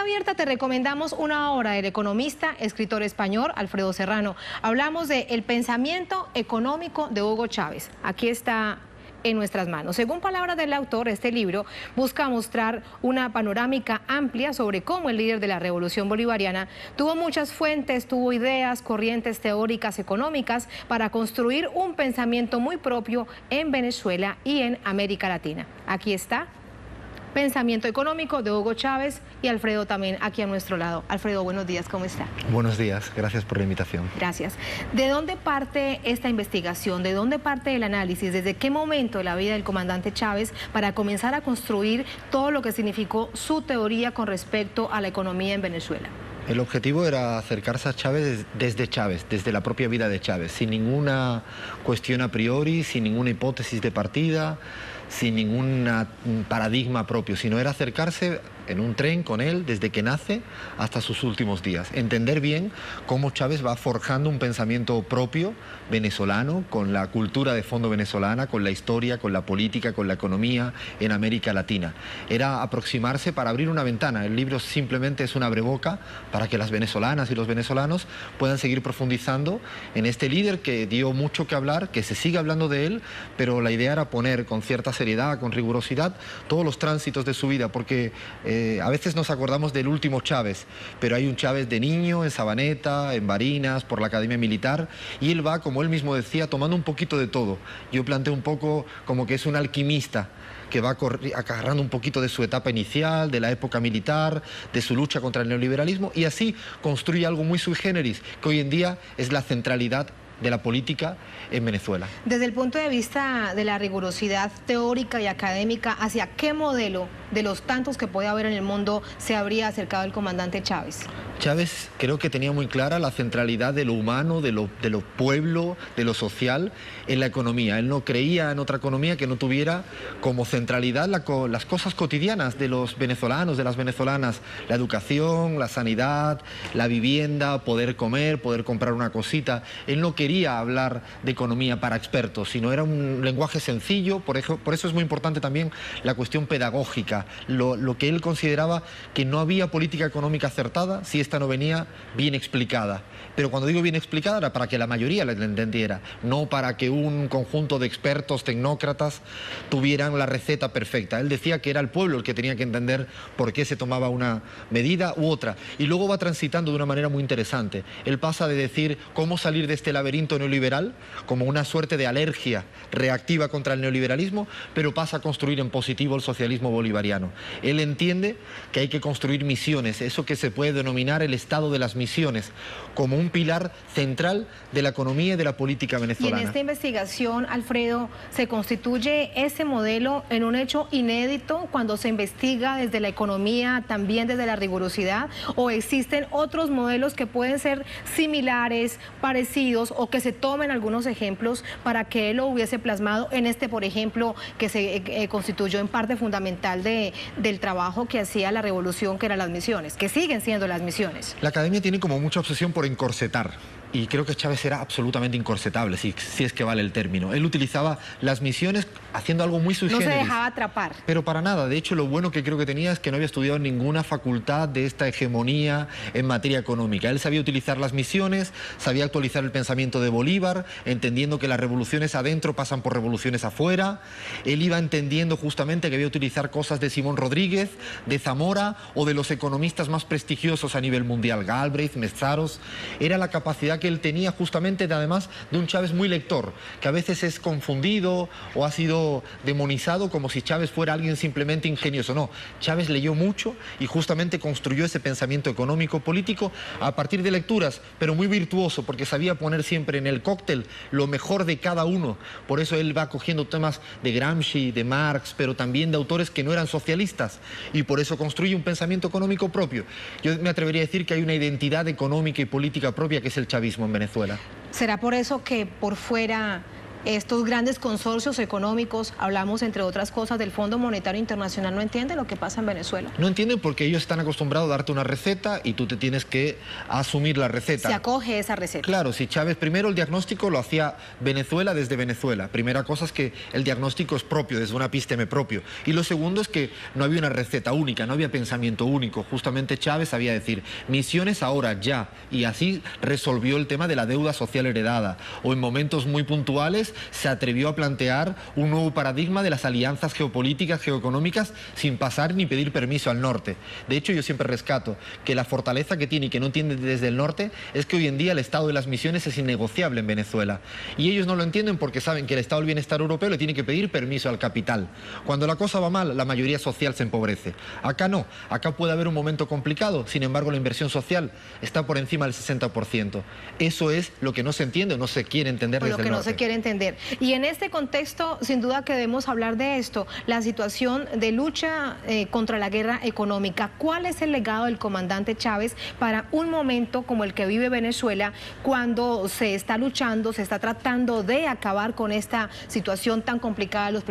Onda Abierta te recomendamos una obra del economista, escritor español Alfredo Serrano. Hablamos de El pensamiento económico de Hugo Chávez. Aquí está en nuestras manos. Según palabras del autor, este libro busca mostrar una panorámica amplia sobre cómo el líder de la Revolución Bolivariana tuvo muchas fuentes, tuvo ideas, corrientes teóricas económicas para construir un pensamiento muy propio en Venezuela y en América Latina. Aquí está. Pensamiento económico de Hugo Chávez y Alfredo también aquí a nuestro lado. Alfredo, buenos días, ¿cómo está? Buenos días, gracias por la invitación. Gracias. ¿De dónde parte esta investigación? ¿De dónde parte el análisis? ¿Desde qué momento de la vida del comandante Chávez para comenzar a construir todo lo que significó su teoría con respecto a la economía en Venezuela? El objetivo era acercarse a Chávez, desde la propia vida de Chávez, sin ninguna cuestión a priori, sin ninguna hipótesis de partida, sin ningún paradigma propio, sino era acercarse en un tren con él desde que nace hasta sus últimos días. Entender bien cómo Chávez va forjando un pensamiento propio venezolano, con la cultura de fondo venezolana, con la historia, con la política, con la economía en América Latina. Era aproximarse para abrir una ventana. El libro simplemente es un abreboca para que las venezolanas y los venezolanos puedan seguir profundizando en este líder que dio mucho que hablar, que se sigue hablando de él, pero la idea era poner con cierta seriedad, con rigurosidad, todos los tránsitos de su vida, porque a veces nos acordamos del último Chávez, pero hay un Chávez de niño en Sabaneta, en Barinas, por la Academia Militar, y él va, como él mismo decía, tomando un poquito de todo. Yo planteo un poco como que es un alquimista que va agarrando un poquito de su etapa inicial, de la época militar, de su lucha contra el neoliberalismo, y así construye algo muy sui generis, que hoy en día es la centralidad de la política en Venezuela. Desde el punto de vista de la rigurosidad teórica y académica, ¿hacia qué modelo de los tantos que puede haber en el mundo se habría acercado el comandante Chávez? Chávez creo que tenía muy clara la centralidad de lo humano, de lo pueblo, de lo social en la economía. Él no creía en otra economía que no tuviera como centralidad las cosas cotidianas de los venezolanos, de las venezolanas, la educación, la sanidad, la vivienda, poder comer, poder comprar una cosita. Él no quería hablar de economía para expertos, sino era un lenguaje sencillo. Por eso es muy importante también la cuestión pedagógica, lo que él consideraba que no había política económica acertada si esta no venía bien explicada. Pero cuando digo bien explicada era para que la mayoría la entendiera, no para que un conjunto de expertos, tecnócratas, tuvieran la receta perfecta. Él decía que era el pueblo el que tenía que entender por qué se tomaba una medida u otra. Y luego va transitando de una manera muy interesante. Él pasa de decir cómo salir de este laberinto neoliberal, como una suerte de alergia reactiva contra el neoliberalismo, pero pasa a construir en positivo el socialismo bolivariano. Él entiende que hay que construir misiones, eso que se puede denominar el estado de las misiones, como un pilar central de la economía y de la política venezolana. Y en esta investigación, Alfredo, ¿se constituye ese modelo en un hecho inédito cuando se investiga desde la economía, también desde la rigurosidad? ¿O existen otros modelos que pueden ser similares, parecidos, o que se tomen algunos ejemplos para que él lo hubiese plasmado en este, por ejemplo, que se constituyó en parte fundamental del trabajo que hacía la revolución, que eran las misiones, que siguen siendo las misiones? La academia tiene como mucha obsesión por encorsetar. Y creo que Chávez era absolutamente incorsetable, si es que vale el término. Él utilizaba las misiones haciendo algo muy sui generis. No se dejaba atrapar. Pero para nada. De hecho, lo bueno que creo que tenía es que no había estudiado en ninguna facultad de esta hegemonía en materia económica. Él sabía utilizar las misiones, sabía actualizar el pensamiento de Bolívar, entendiendo que las revoluciones adentro pasan por revoluciones afuera. Él iba entendiendo justamente que había que utilizar cosas de Simón Rodríguez, de Zamora o de los economistas más prestigiosos a nivel mundial, Galbraith, Meszaros. Era la capacidad que él tenía justamente además de un Chávez muy lector, que a veces es confundido o ha sido demonizado como si Chávez fuera alguien simplemente ingenioso. No, Chávez leyó mucho y justamente construyó ese pensamiento económico político a partir de lecturas, pero muy virtuoso, porque sabía poner siempre en el cóctel lo mejor de cada uno. Por eso él va cogiendo temas de Gramsci, de Marx, pero también de autores que no eran socialistas, y por eso construye un pensamiento económico propio. Yo me atrevería a decir que hay una identidad económica y política propia que es el chavismo en Venezuela. ¿Será por eso que por fuera estos grandes consorcios económicos, hablamos entre otras cosas del Fondo Monetario Internacional, no entienden lo que pasa en Venezuela. No entienden porque ellos están acostumbrados a darte una receta y tú te tienes que asumir la receta. Se acoge esa receta. Claro, si Chávez, primero el diagnóstico lo hacía Venezuela desde Venezuela. Primera cosa es que el diagnóstico es propio, desde una epísteme propio. Y lo segundo es que no había una receta única, no había pensamiento único. Justamente Chávez sabía decir, misiones ahora, ya. Y así resolvió el tema de la deuda social heredada. O en momentos muy puntuales se atrevió a plantear un nuevo paradigma de las alianzas geopolíticas, geoeconómicas, sin pasar ni pedir permiso al norte. De hecho, yo siempre rescato que la fortaleza que tiene y que no entiende desde el norte es que hoy en día el estado de las misiones es innegociable en Venezuela. Y ellos no lo entienden porque saben que el estado del bienestar europeo le tiene que pedir permiso al capital. Cuando la cosa va mal, la mayoría social se empobrece. Acá no, acá puede haber un momento complicado, sin embargo la inversión social está por encima del 60%. Eso es lo que no se entiende o no se quiere entender desde el norte. Lo que no se quiere entender. Y en este contexto, sin duda que debemos hablar de esto, la situación de lucha contra la guerra económica. ¿Cuál es el legado del comandante Chávez para un momento como el que vive Venezuela, cuando se está luchando, se está tratando de acabar con esta situación tan complicada los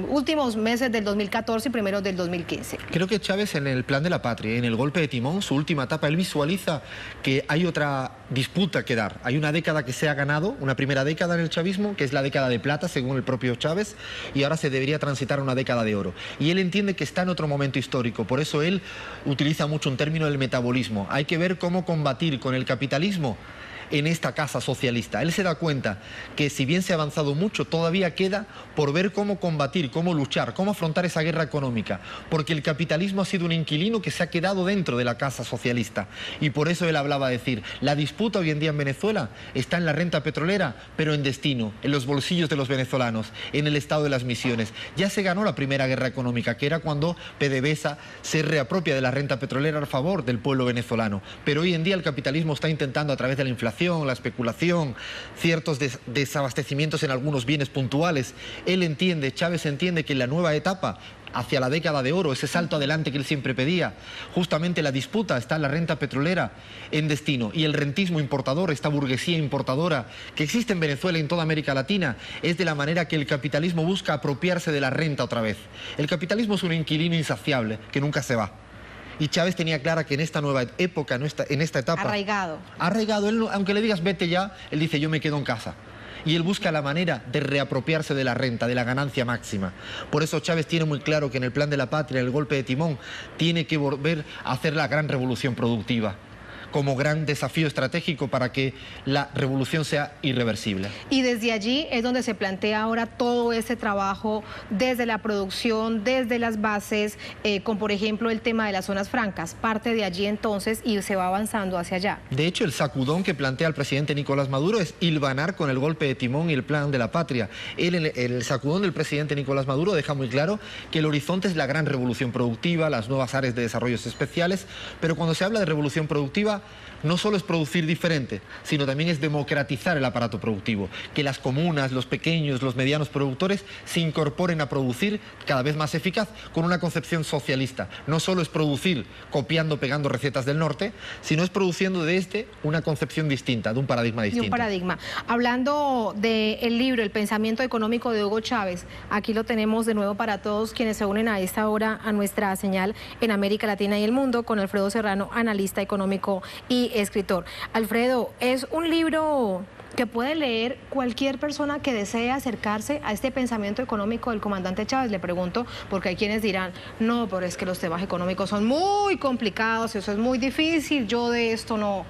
últimos meses del 2014 y primeros del 2015? Creo que Chávez, en el plan de la patria, en el golpe de timón, su última etapa, él visualiza que hay otra disputa que dar. Hay una década que se ha ganado, una primera década en el chavismo, que es la década de plata, según el propio Chávez, y ahora se debería transitar a una década de oro. Y él entiende que está en otro momento histórico, por eso él utiliza mucho un término del metabolismo. Hay que ver cómo combatir con el capitalismo en esta casa socialista. Él se da cuenta que si bien se ha avanzado mucho, todavía queda por ver cómo combatir, cómo luchar, cómo afrontar esa guerra económica, porque el capitalismo ha sido un inquilino que se ha quedado dentro de la casa socialista, y por eso él hablaba de decir, la disputa hoy en día en Venezuela está en la renta petrolera, pero en destino, en los bolsillos de los venezolanos, en el estado de las misiones. Ya se ganó la primera guerra económica, que era cuando PDVSA se reapropia de la renta petrolera a favor del pueblo venezolano, pero hoy en día el capitalismo está intentando, a través de la inflación, la especulación, ciertos desabastecimientos en algunos bienes puntuales. Él entiende, Chávez entiende que en la nueva etapa, hacia la década de oro, ese salto adelante que él siempre pedía, justamente la disputa está en la renta petrolera en destino, y el rentismo importador, esta burguesía importadora que existe en Venezuela y en toda América Latina, es de la manera que el capitalismo busca apropiarse de la renta otra vez. El capitalismo es un inquilino insaciable que nunca se va. Y Chávez tenía clara que en esta nueva época, en esta etapa... Arraigado. Él, aunque le digas vete ya, él dice yo me quedo en casa. Y él busca la manera de reapropiarse de la renta, de la ganancia máxima. Por eso Chávez tiene muy claro que en el plan de la patria, en el golpe de timón, tiene que volver a hacer la gran revolución productiva como gran desafío estratégico para que la revolución sea irreversible. Y desde allí es donde se plantea ahora todo ese trabajo desde la producción, desde las bases, con por ejemplo el tema de las zonas francas, parte de allí entonces y se va avanzando hacia allá. De hecho, el sacudón que plantea el presidente Nicolás Maduro es hilvanar con el golpe de timón y el plan de la patria. El sacudón del presidente Nicolás Maduro deja muy claro que el horizonte es la gran revolución productiva, las nuevas áreas de desarrollos especiales, pero cuando se habla de revolución productiva, no solo es producir diferente, sino también es democratizar el aparato productivo, que las comunas, los pequeños, los medianos productores se incorporen a producir cada vez más eficaz con una concepción socialista. No solo es producir copiando, pegando recetas del norte, sino es produciendo desde una concepción distinta, de un paradigma distinto. Y un paradigma. Hablando del libro El pensamiento económico de Hugo Chávez, aquí lo tenemos de nuevo para todos quienes se unen a esta hora a nuestra señal en América Latina y el mundo, con Alfredo Serrano, analista económico y escritor. Alfredo, es un libro que puede leer cualquier persona que desee acercarse a este pensamiento económico del comandante Chávez. Le pregunto, porque hay quienes dirán, no, pero es que los temas económicos son muy complicados, eso es muy difícil, yo de esto no,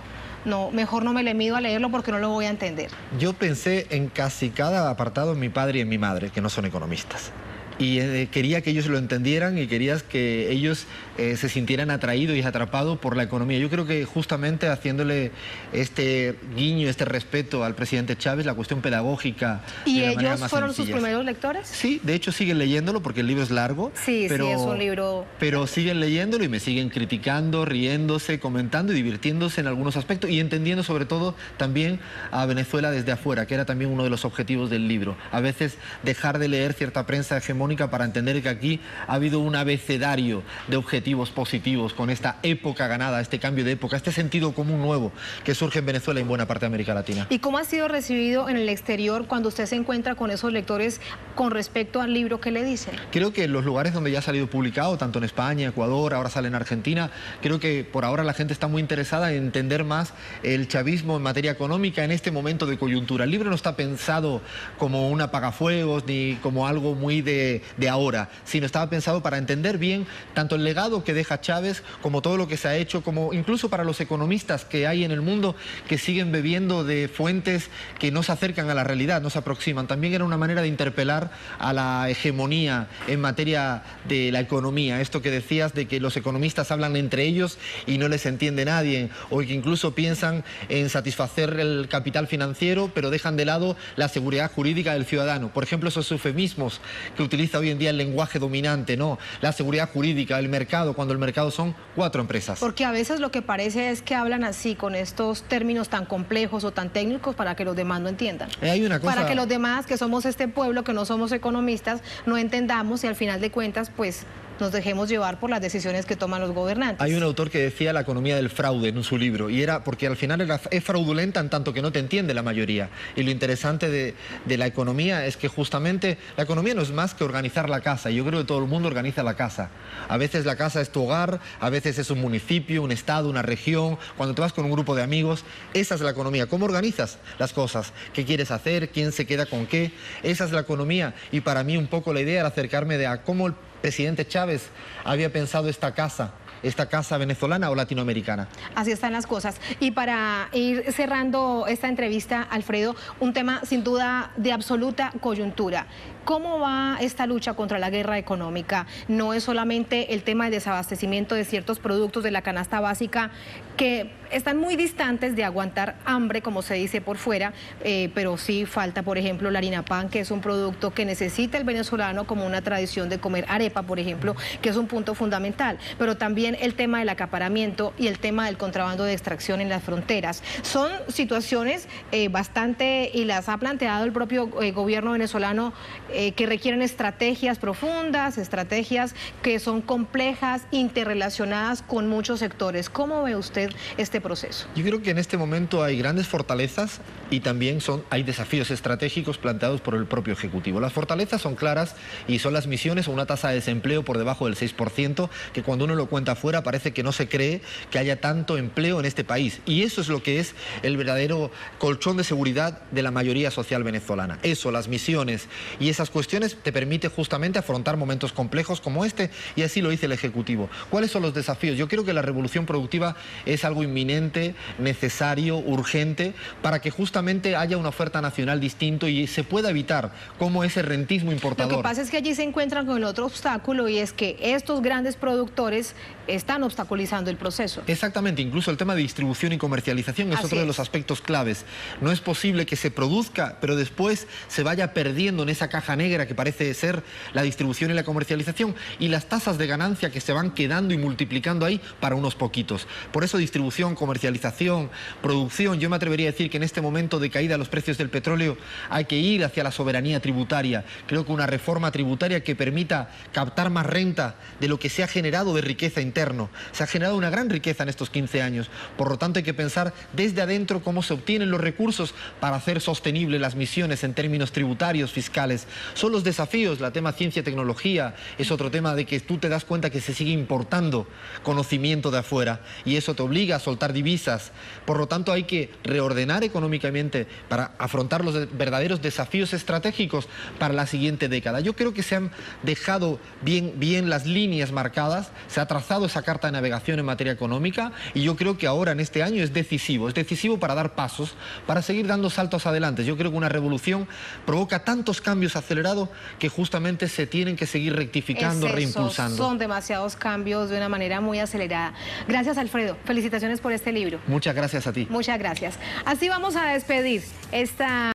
mejor no me le mido a leerlo porque no lo voy a entender. Yo pensé en casi cada apartado en mi padre y en mi madre, que no son economistas. Y quería que ellos lo entendieran y querías que ellos se sintieran atraídos y atrapados por la economía. Yo creo que justamente haciéndole este guiño, este respeto al presidente Chávez, la cuestión pedagógica... ¿Y ellos fueron sus primeros lectores? Sí, de hecho siguen leyéndolo porque el libro es largo. Sí, sí, es un libro... Pero siguen leyéndolo y me siguen criticando, riéndose, comentando y divirtiéndose en algunos aspectos y entendiendo sobre todo también a Venezuela desde afuera, que era también uno de los objetivos del libro. A veces dejar de leer cierta prensa hegemónica económica para entender que aquí ha habido un abecedario de objetivos positivos con esta época ganada, este cambio de época, este sentido común nuevo que surge en Venezuela y en buena parte de América Latina. ¿Y cómo ha sido recibido en el exterior cuando usted se encuentra con esos lectores con respecto al libro que le dicen? Creo que en los lugares donde ya ha salido publicado, tanto en España, Ecuador, ahora sale en Argentina, creo que por ahora la gente está muy interesada en entender más el chavismo en materia económica en este momento de coyuntura. El libro no está pensado como un apagafuegos ni como algo muy de ahora, sino estaba pensado para entender bien tanto el legado que deja Chávez como todo lo que se ha hecho, como incluso para los economistas que hay en el mundo que siguen bebiendo de fuentes que no se acercan a la realidad, no se aproximan. También era una manera de interpelar a la hegemonía en materia de la economía. Esto que decías de que los economistas hablan entre ellos y no les entiende nadie, o que incluso piensan en satisfacer el capital financiero, pero dejan de lado la seguridad jurídica del ciudadano. Por ejemplo, esos eufemismos que utiliza hoy en día el lenguaje dominante, ¿no? La seguridad jurídica, el mercado, cuando el mercado son 4 empresas. Porque a veces lo que parece es que hablan así, con estos términos tan complejos o tan técnicos para que los demás no entiendan. Hay una cosa... Para que los demás, que somos este pueblo, que no somos economistas, no entendamos y al final de cuentas, pues, nos dejemos llevar por las decisiones que toman los gobernantes. Hay un autor que decía la economía del fraude en su libro, y era porque al final es fraudulenta en tanto que no te entiende la mayoría. Y lo interesante de la economía es que justamente la economía no es más que organizar la casa. Yo creo que todo el mundo organiza la casa. A veces la casa es tu hogar, a veces es un municipio, un estado, una región. Cuando te vas con un grupo de amigos, esa es la economía. ¿Cómo organizas las cosas? ¿Qué quieres hacer? ¿Quién se queda con qué? Esa es la economía. Y para mí un poco la idea era acercarme a cómo el presidente Chávez había pensado esta casa venezolana o latinoamericana. Así están las cosas. Y para ir cerrando esta entrevista, Alfredo, un tema sin duda de absoluta coyuntura. ¿Cómo va esta lucha contra la guerra económica? No es solamente el tema de desabastecimiento de ciertos productos de la canasta básica que están muy distantes de aguantar hambre, como se dice por fuera, pero sí falta, por ejemplo, la harina pan, que es un producto que necesita el venezolano como una tradición de comer arepa, por ejemplo, que es un punto fundamental. Pero también el tema del acaparamiento y el tema del contrabando de extracción en las fronteras. Son situaciones bastante, y las ha planteado el propio gobierno venezolano, que requieren estrategias profundas, estrategias que son complejas, interrelacionadas con muchos sectores. ¿Cómo ve usted este proceso? Yo creo que en este momento hay grandes fortalezas y también hay desafíos estratégicos planteados por el propio Ejecutivo. Las fortalezas son claras y son las misiones, una tasa de desempleo por debajo del 6%, que cuando uno lo cuenta afuera parece que no se cree que haya tanto empleo en este país. Y eso es lo que es el verdadero colchón de seguridad de la mayoría social venezolana. Eso, las misiones y esas cuestiones te permite justamente afrontar momentos complejos como este, y así lo dice el Ejecutivo. ¿Cuáles son los desafíos? Yo creo que la revolución productiva es algo inminente, necesario, urgente, para que justamente haya una oferta nacional distinto y se pueda evitar como ese rentismo importador. Lo que pasa es que allí se encuentran con el otro obstáculo, y es que estos grandes productores están obstaculizando el proceso. Exactamente, incluso el tema de distribución y comercialización es otro de los aspectos claves. No es posible que se produzca, pero después se vaya perdiendo en esa caja negra que parece ser la distribución y la comercialización, y las tasas de ganancia que se van quedando y multiplicando ahí para unos poquitos. Por eso distribución, comercialización, producción, yo me atrevería a decir que en este momento de caída de los precios del petróleo hay que ir hacia la soberanía tributaria. Creo que una reforma tributaria que permita captar más renta de lo que se ha generado de riqueza interno. Se ha generado una gran riqueza en estos 15 años. Por lo tanto, hay que pensar desde adentro cómo se obtienen los recursos para hacer sostenibles las misiones en términos tributarios, fiscales. Son los desafíos. El tema ciencia y tecnología es otro tema de que tú te das cuenta que se sigue importando conocimiento de afuera y eso te obliga a soltar divisas. Por lo tanto, hay que reordenar económicamente para afrontar los verdaderos desafíos estratégicos para la siguiente década. Yo creo que se han dejado bien las líneas marcadas, se ha trazado esa carta de navegación en materia económica, y yo creo que ahora en este año es decisivo para dar pasos, para seguir dando saltos adelante. Yo creo que una revolución provoca tantos cambios acelerados que justamente se tienen que seguir rectificando, reimpulsando. Son demasiados cambios de una manera muy acelerada. Gracias, Alfredo. Felicitaciones por este libro. Muchas gracias a ti. Muchas gracias. Así vamos a despedir esta